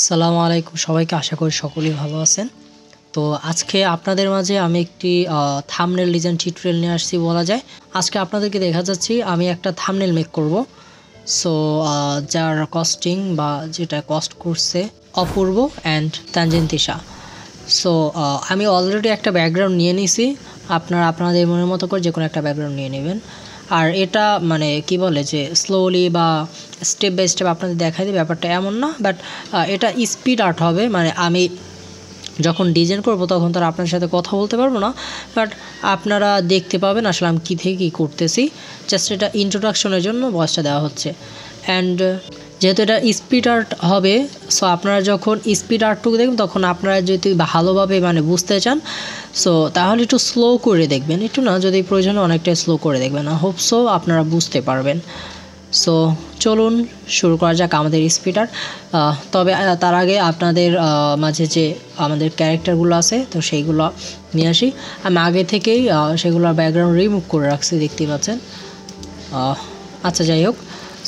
আসসালামু আলাইকুম সবাইকে, আশা করি সকলেই ভালো আছেন। তো আজকে আপনাদের মাঝে আমি একটি থাম্বনেল ডিজাইন টিউটোরিয়াল নিয়ে আসছি বলা যায়। আজকে আপনাদেরকে দেখা যাচ্ছি আমি একটা থাম্বনেল মেক করব। সো যার কস্টিং বা যেটা কস্ট করছে অপূর্ব অ্যান্ড তানজিন তিশা। সো আমি অলরেডি একটা ব্যাকগ্রাউন্ড নিয়ে নিছি। আপনারা আপনাদের মনের মতো করে যে কোনো একটা ব্যাকগ্রাউন্ড নিয়ে নেবেন। আর এটা মানে কি বলে যে স্লোলি বা স্টেপ বাই স্টেপ আপনাদের দেখাই দিই, ব্যাপারটা এমন না। বাট এটা স্পিড আর্ট হবে, মানে আমি যখন ডিজাইন করব তখন তারা আপনার সাথে কথা বলতে পারবো না, বাট আপনারা দেখতে পাবেন আসলে আমি কী থেকে কী করতেছি। জাস্ট এটা ইন্ট্রোডাকশনের জন্য ভয়েসটা দেওয়া হচ্ছে। অ্যান্ড যেহেতু এটা স্পিড আর্ট হবে, সো আপনারা যখন স্পিড আর্টটুকু দেখবেন তখন আপনারা যদি ভালোভাবে মানে বুঝতে চান, সো তাহলে একটু স্লো করে দেখবেন, একটু না, যদি প্রয়োজন অনেকটাই স্লো করে দেখবেন। আই হোপ সো আপনারা বুঝতে পারবেন। সো চলুন শুরু করা যাক আমাদের স্পিড আর্ট। তবে তার আগে আপনাদের মাঝে যে আমাদের ক্যারেক্টারগুলো আছে তো সেইগুলো নিয়ে আসি। আমি আগে থেকেই সেগুলোর ব্যাকগ্রাউন্ড রিমুভ করে রাখছি, দেখতেই পাচ্ছেন। আচ্ছা, যাই হোক,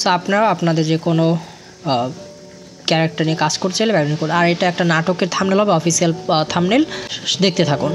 সো আপনারা আপনাদের যে কোনো ক্যারেক্টার নিয়ে কাজ করতে চাইলে ব্যাকগ্রাউন্ড করুন। আর এটা একটা নাটকের থাম্বনেল হবে, অফিসিয়াল থাম্বনেল, দেখতে থাকুন।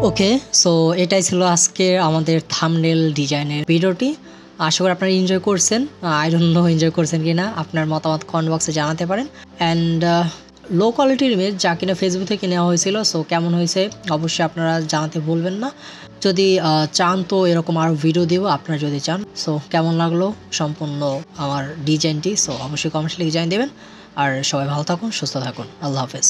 ওকে, সো এটাই ছিল আজকে আমাদের থাম্বনেল ডিজাইনের ভিডিওটি। আশা করি আপনারা এনজয় করছেন। আই ডোন্ট নো এনজয় করছেন কি না, আপনার মতামত কমেন্ট বক্সে জানাতে পারেন। অ্যান্ড লো কোয়ালিটির ইমেজ যা কিনা ফেসবুক থেকে নেওয়া হয়েছিল, সো কেমন হয়েছে অবশ্যই আপনারা জানাতে ভুলবেন না। যদি চান তো এরকম আরও ভিডিও দেবো আপনারা যদি চান। সো কেমন লাগলো সম্পূর্ণ আমার ডিজাইনটি, সো অবশ্যই কমেন্টস লিখে জানিয়ে দেবেন। আর সবাই ভালো থাকুন, সুস্থ থাকুন। আল্লাহ হাফেজ।